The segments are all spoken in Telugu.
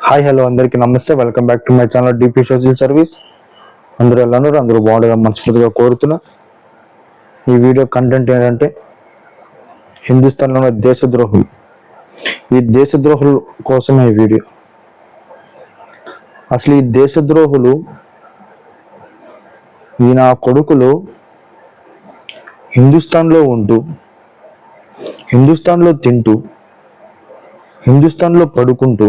హాయ్ హలో అందరికీ నమస్తే. Welcome back to my channel DP social service. అందరూ ఎలా ఉన్నారు? అందరూ బాగుండగా మనస్ఫూర్తిగా కోరుతున్నా. ఈ వీడియో కంటెంట్ ఏంటంటే హిందుస్థాన్లో ఉన్న దేశద్రోహులు. ఈ దేశద్రోహుల కోసమే ఈ వీడియో. అసలు ఈ దేశద్రోహులు నా కొడుకులు హిందుస్థాన్లో ఉంటూ, హిందుస్థాన్లో తింటూ, హిందుస్థాన్లో పడుకుంటూ,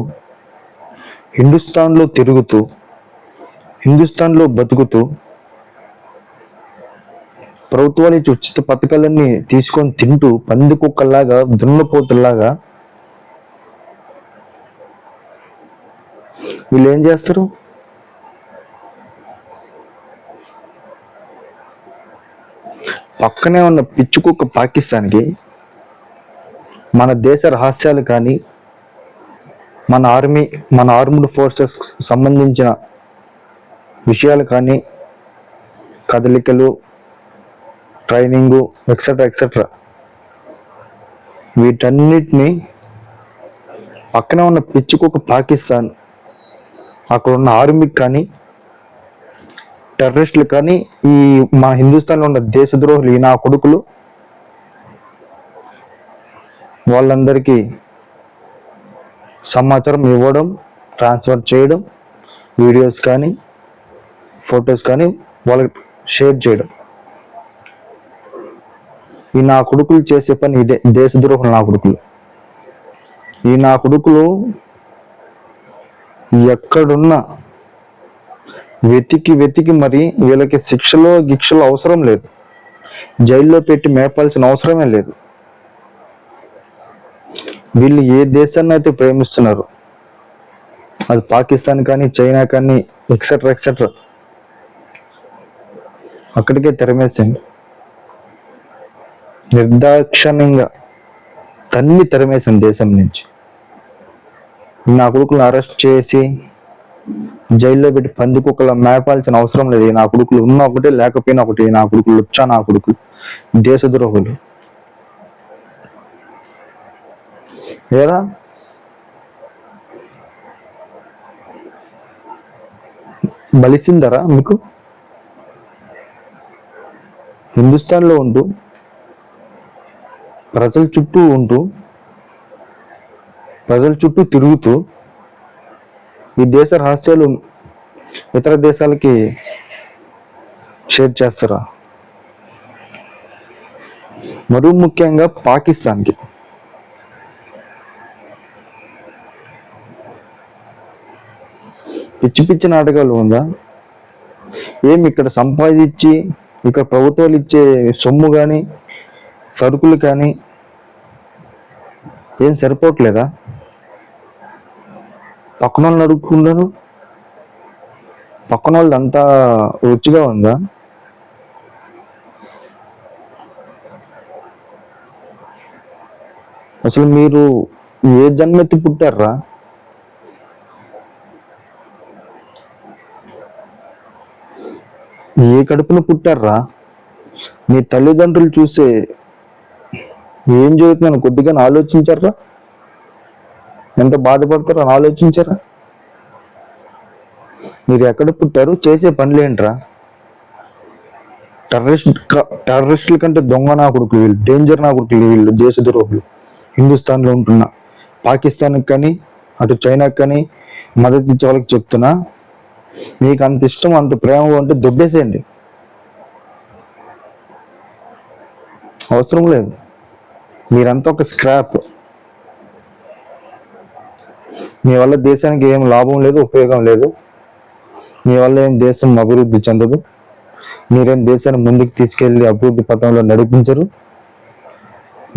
హిందుస్థాన్లో తిరుగుతూ, హిందుస్థాన్లో బతుకుతూ ప్రభుత్వాలు ఇచ్చి ఉచిత పథకాలన్నీ తీసుకొని తింటూ పందికుక్కల్లాగా దున్నపోతుల్లాగా వీళ్ళు ఏం చేస్తారు? పక్కనే ఉన్న పిచ్చుకుక్క పాకిస్తాన్కి మన దేశ రహస్యాలు కానీ, మన ఆర్మీ, మన ఆర్మ్డ్ ఫోర్సెస్ సంబంధించిన విషయాలు కానీ, కదలికలు, ట్రైనింగు ఎక్సెట్రా ఎక్సెట్రా వీటన్నిటిని పక్కనే ఉన్న పిచ్చుకుక్క పాకిస్తాన్ అక్కడ ఉన్న ఆర్మీకి కానీ, టెర్రరిస్టులు కానీ, ఈ మా హిందుస్థాన్లో ఉన్న దేశద్రోహులు నా కొడుకులు వాళ్ళందరికీ సమాచారం ఇవ్వడం, ట్రాన్స్ఫర్ చేయడం, వీడియోస్ కానీ ఫొటోస్ కానీ వాళ్ళకి షేర్ చేయడం. ఈ నా కొడుకులు చేసే పని ఇదే. దేశద్రోహులు నా కొడుకులు. ఈ నా కొడుకులు ఎక్కడున్నా వెతికి వెతికి మరి వీళ్ళకి గిక్షలో అవసరం లేదు. జైల్లో పెట్టి మేపాల్సిన అవసరమే లేదు. వీళ్ళు ఏ దేశాన్ని అయితే ప్రేమిస్తున్నారు, అది పాకిస్తాన్ కానీ, చైనా కానీ, ఎక్సెట్రా ఎక్సెట్రా, అక్కడికే తెరమేసింది. నిర్దాక్షిణ్యంగా తెరమేసింది దేశం నుంచి. నా కొడుకులను అరెస్ట్ చేసి జైల్లో పెట్టి పందికుక్కల మేపాల్సిన అవసరం లేదు. నా కొడుకులు ఉన్న ఒకటే, లేకపోయినా ఒకటి. నా కొడుకులు వచ్చా నా కొడుకులు దేశద్రోహులు. ఏరా బలిసిందరా మీకు? హిందుస్థాన్లో ఉంటూ, ప్రజల చుట్టూ తిరుగుతూ ఈ దేశ రహస్యాలు ఇతర దేశాలకి షేర్ చేస్తారా? మరీ ముఖ్యంగా పాకిస్తాన్కి. పిచ్చి పిచ్చి నాటకాలు ఉందా? ఏమి ఇక్కడ సంపాదించి ఇక్కడ ప్రభుత్వాలు ఇచ్చే సొమ్ము కానీ, సరుకులు కానీ ఏం సరిపోవట్లేదా? పక్కన వాళ్ళని అడుగుతున్నారు. పక్కన వాళ్ళది అంతా రుచిగా ఉందా? అసలు మీరు ఏ జన్మెత్తి పుట్టారా? ఏ కడుపున పుట్టారా? మీ తల్లిదండ్రులు చూసే ఏం జరుగుతుందని కొద్దిగా ఆలోచించారా? ఎంత బాధపడతారో అని ఆలోచించారా? మీరు ఎక్కడ పుట్టారు? చేసే పనులేంట్రా? టెర్రరిస్టుల కంటే దొంగ నా కొడుకులు వీళ్ళు, డేంజర్ నా కొడుకులు వీళ్ళు, దేశద్రోహులు. హిందుస్థాన్లో ఉంటున్నా పాకిస్తాన్కి కానీ, అటు చైనాకి కానీ మద్దతు ఇచ్చే వాళ్ళకి చెప్తున్నా, మీకు అంత ఇష్టం, అంత ప్రేమ ఉంటే దొబ్బేసేయండి. అవసరం లేదు. మీరంతా ఒక స్క్రాప్. మీ వల్ల దేశానికి ఏం లాభం లేదు, ఉపయోగం లేదు. మీ వల్ల ఏం దేశం అభివృద్ధి చెందదు. మీరేం దేశాన్ని ముందుకు తీసుకెళ్లి అభివృద్ధి పథంలో నడిపించరు,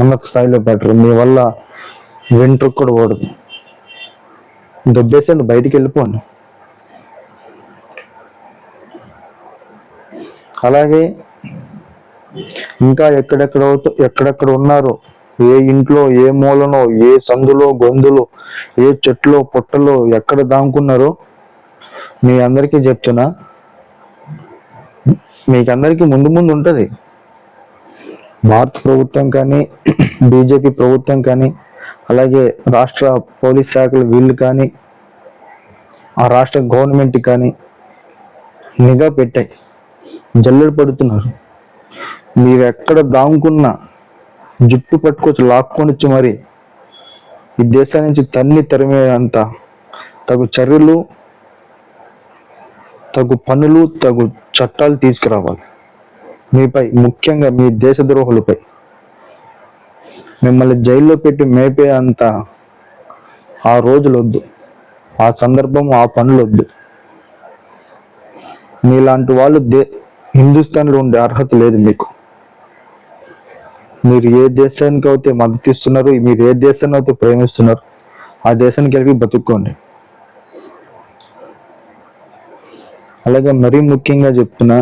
ఉన్నత స్థాయిలో పెట్టరు. మీ వల్ల వెంట్రుకు కూడా ఓడదు. దొబ్బేసేయండి, బయటికి వెళ్ళిపోండి. అలాగే ఇంకా ఎక్కడెక్కడ ఉన్నారో, ఏ ఇంట్లో, ఏ మూలనో, ఏ సందులో గొంతులో, ఏ చెట్లో పుట్టలో ఎక్కడ దాముకున్నారో మీ అందరికీ చెప్తున్నా, మీకందరికీ ముందు ఉంటుంది. భారత ప్రభుత్వం కానీ, బీజేపీ ప్రభుత్వం కానీ, అలాగే రాష్ట్ర పోలీస్ శాఖలు వీళ్ళు కానీ, ఆ రాష్ట్ర గవర్నమెంట్ కానీ నిఘా పెట్టాయి, జల్లెడ పడుతున్నారు. మీరు ఎక్కడ దాముకున్నా జుట్టు పట్టుకొచ్చి లాక్కొనిచ్చి మరి ఈ దేశం నుంచి తన్ని తరిమేంత తగు చర్యలు, తగు పనులు, తగు చట్టాలు తీసుకురావాలి మీపై, ముఖ్యంగా మీ దేశద్రోహులపై. మిమ్మల్ని జైల్లో పెట్టి మేపే అంత ఆ రోజులు వద్దు, ఆ సందర్భం, ఆ పనులు వద్దు. మీలాంటి వాళ్ళు హిందుస్థాన్లో ఉండే అర్హత లేదు మీకు. మీరు ఏ దేశానికి అయితే మద్దతు ఇస్తున్నారు, మీరు ఏ దేశాన్ని అయితే ప్రేమిస్తున్నారు, ఆ దేశానికి వెళ్ళి బతుక్కోండి. అలాగే మరీ ముఖ్యంగా చెప్తున్నా,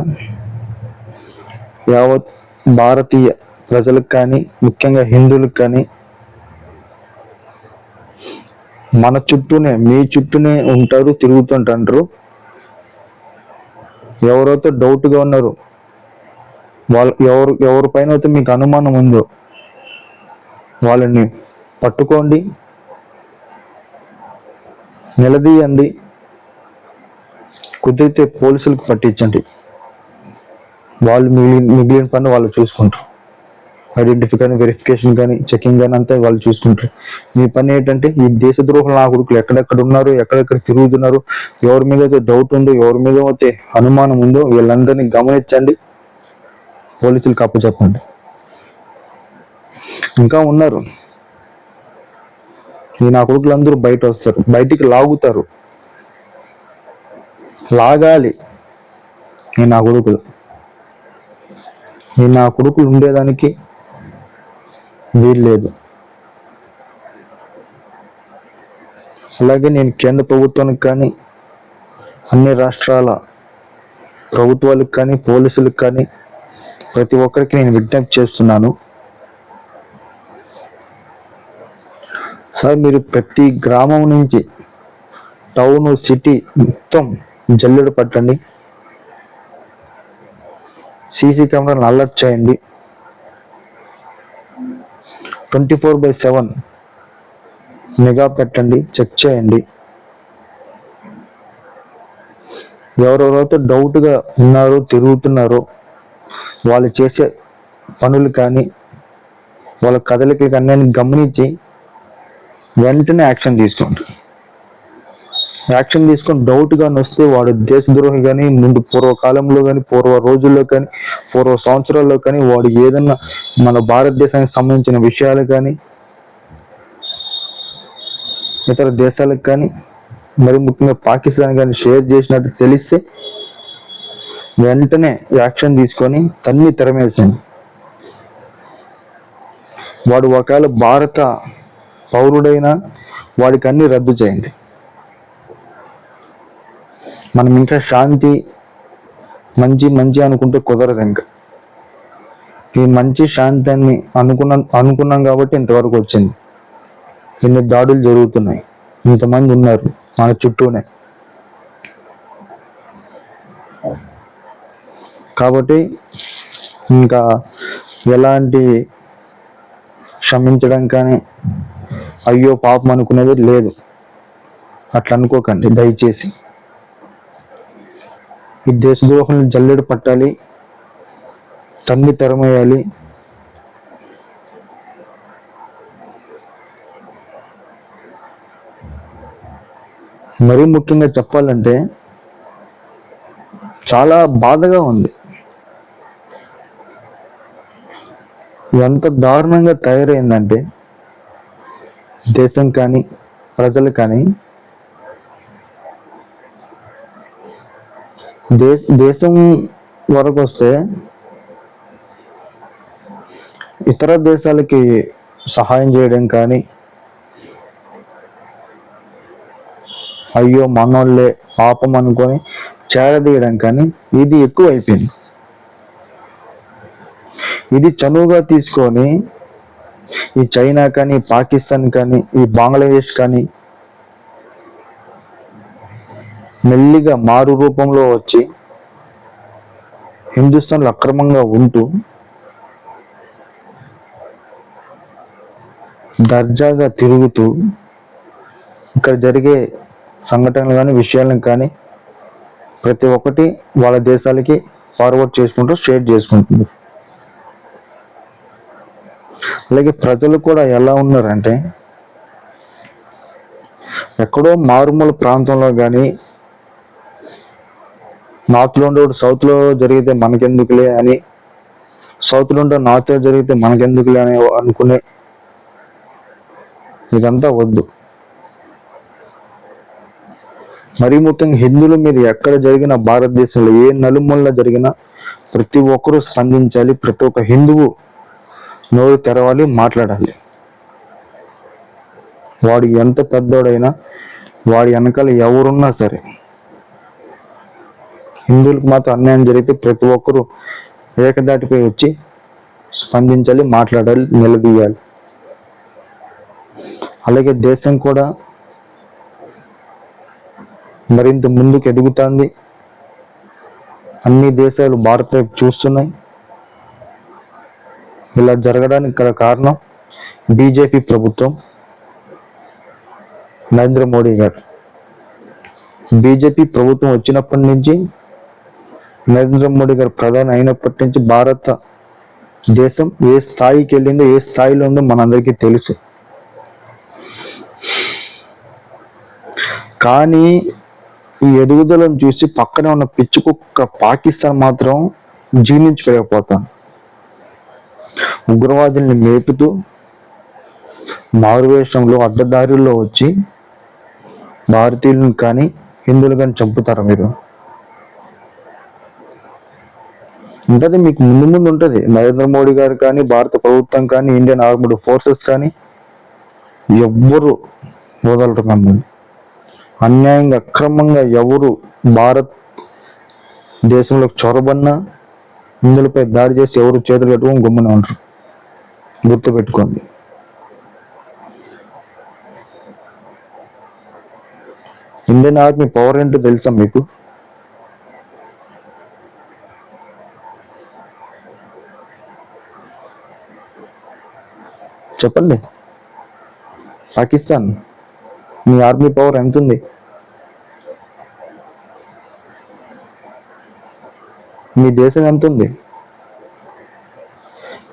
యావత్ భారతీయ ప్రజలకు కానీ, ముఖ్యంగా హిందువులకు కానీ, మన చుట్టూనే, మీ చుట్టూనే ఉంటారు, తిరుగుతుంటారు. ఎవరైతే డౌట్గా ఉన్నారు, ఎవరిపైన అయితే మీకు అనుమానం ఉందో వాళ్ళని పట్టుకోండి, నిలదీయండి, కుదిరితే పోలీసులకు పట్టించండి. వాళ్ళు మిగిలిన పని వాళ్ళు చూసుకుంటారు. ఐడెంటిఫికేషన్, వెరిఫికేషన్ కానీ, చెకింగ్ కానీ అంతా వాళ్ళు చూసుకుంటారు. మీ పని ఏంటంటే ఈ దేశద్రోహులు నా కొడుకులు ఎక్కడెక్కడ ఉన్నారు, ఎక్కడెక్కడ తిరుగుతున్నారు, ఎవరి మీద అయితే డౌట్ ఉందో, ఎవరి మీద అయితే అనుమానం ఉందో వీళ్ళందరినీ గమనించండి, పోలీసులకు అప్పచెప్పండి. ఇంకా ఉన్నారు, ఈ నా కొడుకులు అందరూ బయట వస్తారు, బయటికి లాగుతారు, లాగాలి. ఈ నా కొడుకులు ఉండేదానికి వీలు లేదు. అలాగే నేను కేంద్ర ప్రభుత్వానికి కానీ, అన్ని రాష్ట్రాల ప్రభుత్వాలకు కానీ, పోలీసులకు కానీ, ప్రతి ఒక్కరికి నేను విజ్ఞప్తి చేస్తున్నాను. సార్, మీరు ప్రతి గ్రామం నుంచి టౌన్, సిటీ మొత్తం జల్లెడ పట్టండి, సీసీ కెమెరాలను అలర్ట్ చేయండి, 24/7 నిఘా పెట్టండి, చెక్ చేయండి. ఎవరెవరైతే డౌట్గా ఉన్నారో, తిరుగుతున్నారో వాళ్ళు చేసే పనులు కానీ, వాళ్ళ కదలిక కానీ గమనించి వెంటనే యాక్షన్ తీసుకోండి. యాక్షన్ తీసుకొని డౌట్గా వస్తే వాడు దేశద్రోహి కానీ, ముందు పూర్వకాలంలో కానీ, పూర్వ రోజుల్లో కానీ, పూర్వ సంవత్సరాల్లో కానీ వాడు ఏదన్నా మన భారతదేశానికి సంబంధించిన విషయాలు కానీ, ఇతర దేశాలకు కానీ, మరి ముఖ్యంగా పాకిస్తాన్ కానీ షేర్ చేసినట్టు తెలిస్తే వెంటనే యాక్షన్ తీసుకొని తన్ని తెరమేసండి. వాడు ఒకవేళ భారత పౌరుడైనా వాడికి అన్ని రద్దు చేయండి. మనం ఇంకా శాంతి, మంచి అనుకుంటే కుదరదు. ఇంకా ఈ మంచి శాంతాన్ని అనుకున్నాం కాబట్టి ఇంతవరకు వచ్చింది. ఇన్ని దాడులు జరుగుతున్నాయి, ఇంతమంది ఉన్నారు మన చుట్టూనే. కాబట్టి ఇంకా ఎలాంటి క్షమించడం కానీ, అయ్యో పాపం అనుకునేది లేదు. అట్లా అనుకోకండి దయచేసి. ఈ దేశద్రోహులను జల్లెడ పట్టాలి, తన్ని తెరమేయాలి. మరీ ముఖ్యంగా చెప్పాలంటే చాలా బాధగా ఉంది. ఎంత దారుణంగా తయారైందంటే దేశం కానీ, ప్రజలు కానీ, దేశం వరకు వస్తే ఇతర దేశాలకి సహాయం చేయడం కానీ, అయ్యో మనోళ్ళే పాపం అనుకొని చేరదీయడం కానీ ఇది ఎక్కువ అయిపోయింది. ఇది చనువుగా తీసుకొని ఈ చైనా కానీ, పాకిస్తాన్ కానీ, ఈ బంగ్లాదేశ్ కానీ మెల్లిగా మారు రూపంలో వచ్చి హిందుస్థాన్లో అక్రమంగా ఉంటూ దర్జాగా తిరుగుతూ ఇక్కడ జరిగే సంఘటనలు కానీ విషయాలను కానీ ప్రతి ఒక్కటి వాళ్ళ దేశాలకి ఫార్వర్డ్ చేసుకుంటూ షేర్ చేసుకుంటుంది. అలాగే ప్రజలు కూడా ఎలా ఉన్నారంటే, ఎక్కడో మారుమూల ప్రాంతంలో కానీ నార్త్లో ఉండేవాడు సౌత్లో జరిగితే మనకెందుకులే అని, సౌత్లో ఉండే నార్త్లో జరిగితే మనకెందుకులే అని అనుకునే ఇదంతా వద్దు. మరీ ముఖ్యంగా హిందువులు మీరు ఎక్కడ జరిగిన భారతదేశంలో ఏ నలుమూలలో జరిగినా ప్రతి ఒక్కరూ స్పందించాలి. ప్రతి ఒక్క హిందువు నోరు తెరవాలి, మాట్లాడాలి. వాడు ఎంత పెద్దోడైనా, వాడి వెనకాల ఎవరున్నా సరే, హిందువులకు మాత్రం అన్యాయం జరిగితే ప్రతి ఒక్కరూ ఏకదాటిపై వచ్చి స్పందించాలి, మాట్లాడాలి, నిలదీయాలి. అలాగే దేశం కూడా మరింత ముందుకు ఎదుగుతుంది. అన్ని దేశాలు భారత్ వైపు చూస్తున్నాయి. ఇలా జరగడానికి గల కారణం బీజేపీ ప్రభుత్వం, నరేంద్ర మోడీ గారు. బీజేపీ ప్రభుత్వం వచ్చినప్పటి నుంచి, నరేంద్ర మోడీ గారు ప్రధాని అయినప్పటి నుంచి భారత దేశం ఏ స్థాయికి వెళ్ళిందో, ఏ స్థాయిలో ఉందో మనందరికీ తెలుసు. కానీ ఈ ఎదుగుదలను చూసి పక్కనే ఉన్న పిచ్చుకుక్క పాకిస్తాన్ మాత్రం జీర్ణించుకోలేకపోతాను. ఉగ్రవాదుల్ని మేపుతూ మారువేషంలో అడ్డదారుల్లో వచ్చి భారతీయులను కానీ హిందువులు కానీ చంపుతారా మీరు? ఉంటుంది, మీకు ముందు ముందు ఉంటుంది. నరేంద్ర మోడీ గారు కానీ, భారత ప్రభుత్వం కానీ, ఇండియన్ ఆర్మ్డ్ ఫోర్సెస్ కానీ ఎవ్వరు వదలరు మమ్మల్ని. అన్యాయంగా అక్రమంగా ఎవరు భారత్ దేశంలోకి చొరబడినా, హిందువులపై దాడి చేసి ఎవరు చేతులు కట్టుకొని గమ్మున ఉంటారు. గుర్తుపెట్టుకోండి. ఇండియన్ ఆర్మీ పవర్ ఏంటో తెలుసా మీకు? చెప్పండి. పాకిస్తాన్ మీ ఆర్మీ పవర్ ఎంత ఉంది? మీ దేశం ఎంత ఉంది?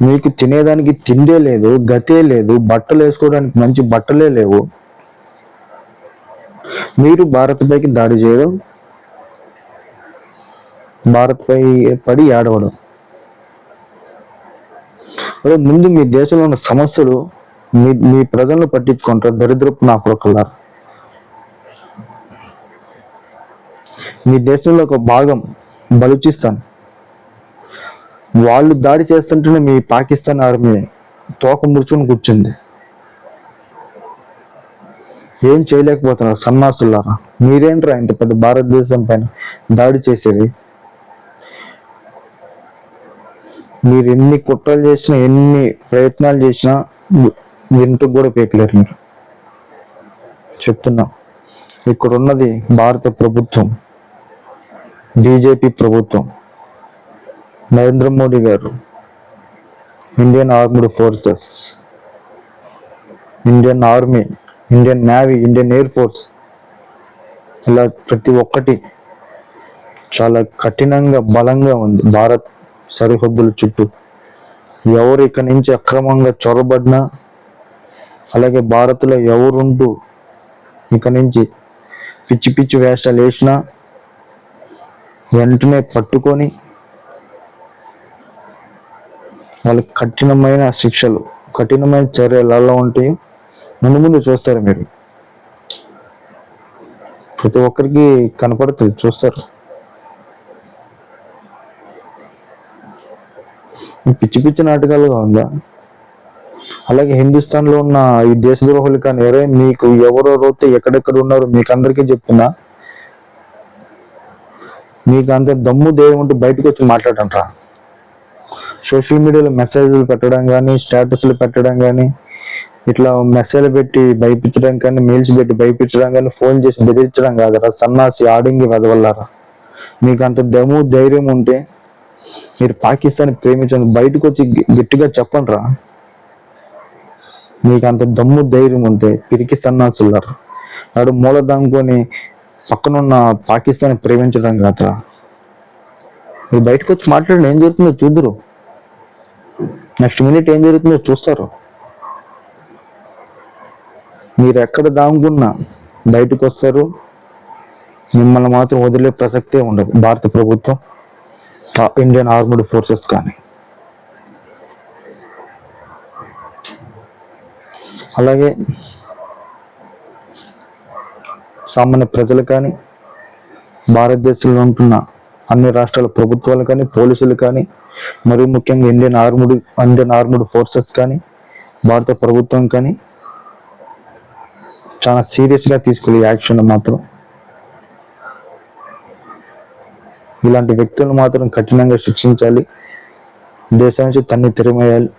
మీకు తినేదానికి తిండే లేదు, గతే లేదు, బట్టలు వేసుకోవడానికి మంచి బట్టలే లేవు. మీరు భారత్పైకి దాడి చేయడం, భారత్పై పడి ఏడవడం. ముందు మీ దేశంలో ఉన్న సమస్యలు మీ ప్రజలను పట్టించుకుంటారు. దరిద్రపు నా కొడుకులారా. మీ దేశంలో ఒక భాగం బలూచిస్తాన్, వాళ్ళు దాడి చేస్తుంటేనే మీ పాకిస్తాన్ ఆర్మీ తోక ముడుచుకుని కూర్చుంది. ఏం చేయలేకపోతున్నారు సన్నాసులారా. మీరేంట్రా ఇంత పెద్ద భారతదేశం పైన దాడి చేసేది? మీరు ఎన్ని కుట్రలు చేసినా, ఎన్ని ప్రయత్నాలు చేసినా వింటూ కూడా పీకలేరు మీరు. చెప్తున్నా, ఇక్కడ ఉన్నది భారత ప్రభుత్వం, బీజేపీ ప్రభుత్వం, నరేంద్ర మోడీ గారు, Indian armed forces, Indian army, Indian navy, Indian air force, ఇలా ప్రతి ఒక్కటి చాలా కఠినంగా బలంగా ఉంది భారత్ సరిహద్దుల చుట్టూ. ఎవరు ఇక్కడి నుంచి అక్రమంగా చొరబడినా, అలాగే భారత్లో ఎవరుంటూ ఇక నుంచి పిచ్చి పిచ్చి వేషాలు వేసినా వెంటనే పట్టుకొని వాళ్ళకి కఠినమైన శిక్షలు, కఠినమైన చర్యలు ఎలా ఉంటాయి ముందు ముందు చూస్తారు. మీరు ప్రతి ఒక్కరికి కనపడుతుంది, చూస్తారు. పిచ్చి పిచ్చి నాటకాలుగా ఉందా? అలాగే హిందుస్థాన్లో ఉన్న ఈ దేశద్రోహులు కానీ మీకు ఎవరెవరైతే ఎక్కడెక్కడ ఉన్నారో మీకు అందరికీ చెప్తున్నా, మీకు అంత దమ్ము ధైర్యం ఉంటే బయటకు వచ్చి మాట్లాడంట్రా. సోషల్ మీడియాలో మెసేజ్లు పెట్టడం కానీ, స్టేటస్లు పెట్టడం కానీ, ఇట్లా మెసేజ్లు పెట్టి భయపించడం కానీ, మెయిల్స్ పెట్టి భయపించడం కానీ, ఫోన్ చేసి బెదిరించడం కాదురా సన్నాసి ఆడింగి వెదవల్లారా. మీకు అంత దమ్ము ధైర్యం ఉంటే మీరు పాకిస్తాన్ ప్రేమించండి, బయటకు వచ్చి గట్టిగా చెప్పండి రా. మీకు అంత దమ్ము ధైర్యం ఉంటే పిరికి సన్నాసులారా. వాడు మూల దాంకొని పక్కనున్న పాకిస్తాన్ ప్రేమించడం కాదురా. మీరు బయటకు వచ్చి మాట్లాడండి, ఏం జరుగుతుందో చూద్దరు. నెక్స్ట్ మినిట్ ఏం జరుగుతుందో చూస్తారు. మీరు ఎక్కడ దాంగున్నా బయటకు వస్తారు. మిమ్మల్ని మాత్రం వదిలే ప్రసక్తే ఉండదు భారత ప్రభుత్వం, ఇండియన్ ఆర్మ్డ్ ఫోర్సెస్ కానీ. అలాగే సామాన్య ప్రజలు కానీ, భారతదేశంలో ఉంటున్న అన్ని రాష్ట్రాల ప్రభుత్వాలు కానీ, పోలీసులు కానీ, మరియు ముఖ్యంగా ఇండియన్ ఆర్మ్డ్ ఫోర్సెస్ కానీ, భారత ప్రభుత్వం కానీ చాలా సీరియస్గా తీసుకునే యాక్షన్ మాత్రం. ఇలాంటి వ్యక్తులను మాత్రం కఠినంగా శిక్షించాలి, దేశం నుంచి తన్ని తెరమేయాలి.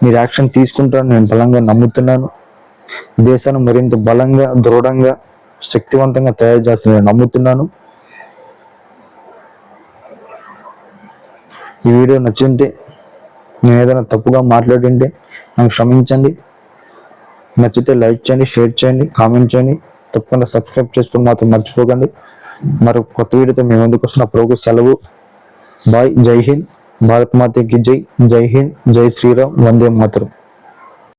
మీరు యాక్షన్ తీసుకుంటారని నేను బలంగా నమ్ముతున్నాను. దేశాన్ని మరింత బలంగా, దృఢంగా, శక్తివంతంగా తయారు చేస్తానని నేను నమ్ముతున్నాను. ఈ వీడియో నచ్చింటే, నేను ఏదైనా తప్పుగా మాట్లాడింటే నాకు క్షమించండి. నచ్చితే లైక్ చేయండి, షేర్ చేయండి, కామెంట్ చేయండి. తప్పకుండా సబ్స్క్రైబ్ చేసుకుని మాత్రం మర్చిపోకండి. మరో కొత్త వీడియోతో మేము ముందుకు వస్తున్న ప్రోగ్రెస్. సెలవు. బాయ్. జై హింద్. భారత్ మాతకి జై. జై హింద్. జై శ్రీరామ్. వందే మాతరం.